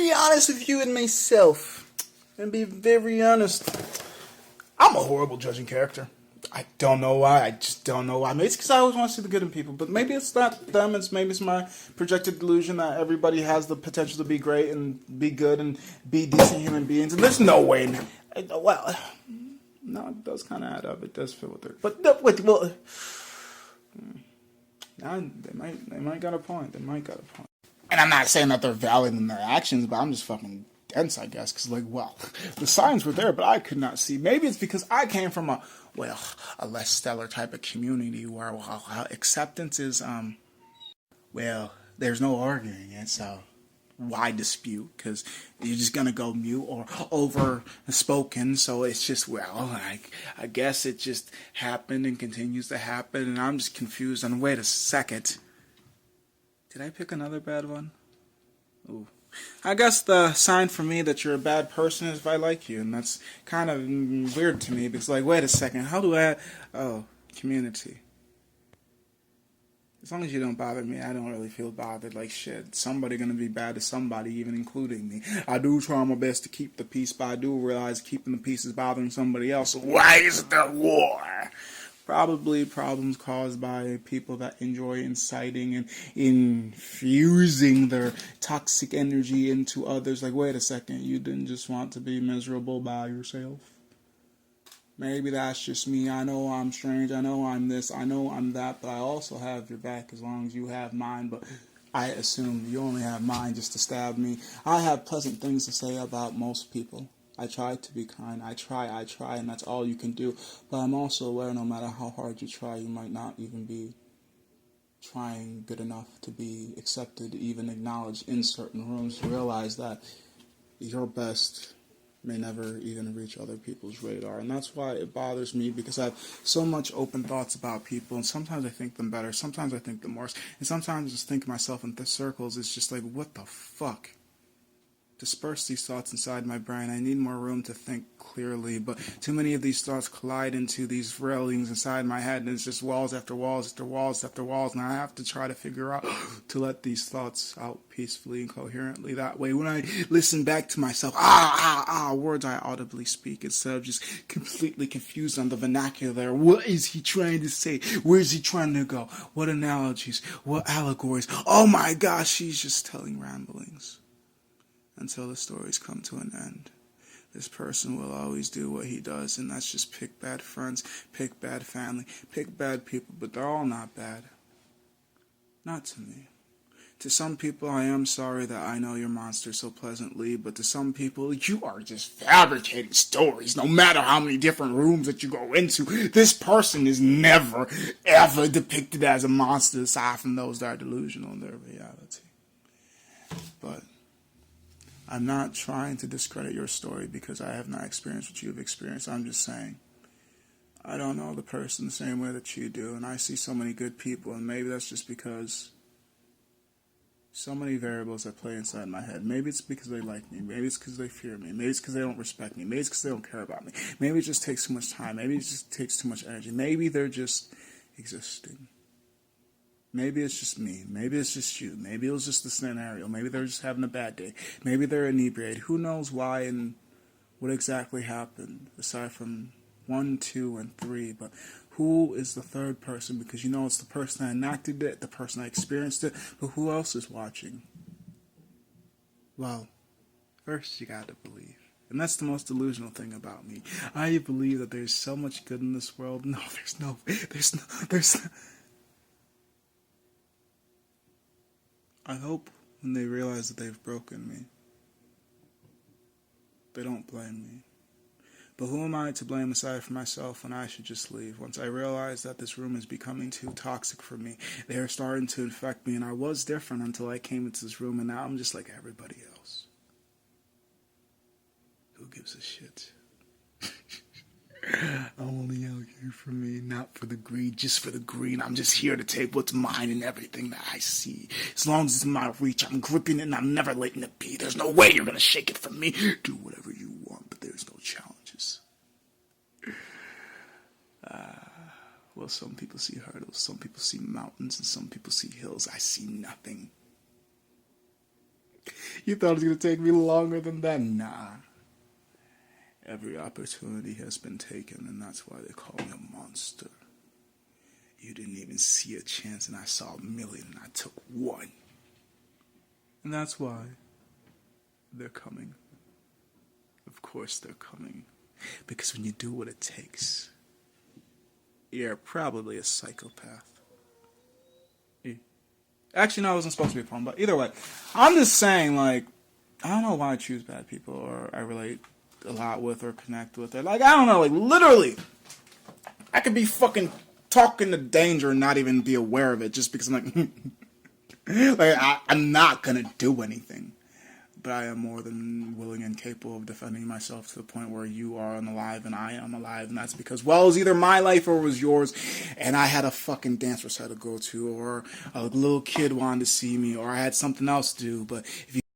be honest with you and myself, and be very honest. I'm a horrible judging character. I don't know why. I just don't know why. Maybe it's because I always want to see the good in people. But maybe it's not them. Maybe it's my projected delusion that everybody has the potential to be great and be good and be decent human beings. And there's no way. Well, no, it does kind of add up. It does fit with it. But no, wait, well, they might got a point. They might got a point. And I'm not saying that they're valid in their actions, but I'm just fucking dense, I guess. Because, like, well, the signs were there, but I could not see. Maybe it's because I came from a less stellar type of community where acceptance is, there's no arguing it, so why dispute? Because you're just gonna go mute or over spoken, so it's just, I guess it just happened and continues to happen, and I'm just confused. And wait a second, did I pick another bad one? Ooh. I guess the sign for me that you're a bad person is if I like you, and that's kind of weird to me, because, like, wait a second, how do I... Oh, community. As long as you don't bother me, I don't really feel bothered. Like, shit, somebody gonna be bad to somebody, even including me. I do try my best to keep the peace, but I do realize keeping the peace is bothering somebody else. So why is there war? Probably problems caused by people that enjoy inciting and infusing their toxic energy into others. Like, wait a second, you didn't just want to be miserable by yourself? Maybe that's just me. I know I'm strange. I know I'm this. I know I'm that. But I also have your back as long as you have mine. But I assume you only have mine just to stab me. I have pleasant things to say about most people. I try to be kind. I try, and that's all you can do. But I'm also aware no matter how hard you try, you might not even be trying good enough to be accepted, even acknowledged in certain rooms. To realize that your best may never even reach other people's radar. And that's why it bothers me, because I have so much open thoughts about people, and sometimes I think them better, sometimes I think them worse, and sometimes I just think myself in circles. It's just like, what the fuck? Disperse these thoughts inside my brain. I need more room to think clearly, but too many of these thoughts collide into these railings inside my head, and it's just walls after walls after walls after walls, and I have to try to figure out to let these thoughts out peacefully and coherently. That way, when I listen back to myself, words I audibly speak, instead of just completely confused on the vernacular. What is he trying to say? Where is he trying to go? What analogies? What allegories? Oh my gosh, he's just telling ramblings. Until the stories come to an end. This person will always do what he does, and that's just pick bad friends, pick bad family, pick bad people, but they're all not bad. Not to me. To some people, I am sorry that I know your monster so pleasantly, but to some people, you are just fabricating stories, no matter how many different rooms that you go into. This person is never, ever depicted as a monster, aside from those that are delusional in their reality. But I'm not trying to discredit your story because I have not experienced what you've experienced. I'm just saying, I don't know the person the same way that you do, and I see so many good people, and maybe that's just because so many variables that play inside my head. Maybe it's because they like me. Maybe it's because they fear me. Maybe it's because they don't respect me. Maybe it's because they don't care about me. Maybe it just takes too much time. Maybe it just takes too much energy. Maybe they're just existing. Maybe it's just me. Maybe it's just you. Maybe it was just the scenario. Maybe they're just having a bad day. Maybe they're inebriated. Who knows why and what exactly happened, aside from 1, 2, and 3. But who is the third person? Because you know it's the person that enacted it, the person that experienced it. But who else is watching? Well, first you gotta believe. And that's the most delusional thing about me. I believe that there's so much good in this world. No, there's no. I hope when they realize that they've broken me, they don't blame me. But who am I to blame aside from myself when I should just leave? Once I realize that this room is becoming too toxic for me, they are starting to infect me, and I was different until I came into this room, and now I'm just like everybody else. Who gives a shit? I'm only out here for me, not for the greed, just for the green. I'm just here to take what's mine and everything that I see. As long as it's in my reach, I'm gripping it and I'm never letting it be. There's no way you're gonna shake it from me. Do whatever you want, but there's no challenges. Well, some people see hurdles, some people see mountains, and some people see hills. I see nothing. You thought it was going to take me longer than that? Nah. Every opportunity has been taken, and that's why they call me a monster. You didn't even see a chance, and I saw a million, and I took one. And that's why they're coming. Of course they're coming. Because when you do what it takes, you're probably a psychopath. Actually, no, it wasn't supposed to be a poem, but either way, I'm just saying, like, I don't know why I choose bad people, or I relate a lot with, or connect with, or, like, I don't know, like, literally, I could be fucking talking to danger and not even be aware of it, just because I'm like, I'm not gonna do anything. But I am more than willing and capable of defending myself to the point where you are unalive and I am alive. And that's because, well, it was either my life or it was yours. And I had a fucking dance recital to go to, or a little kid wanted to see me, or I had something else to do. But if you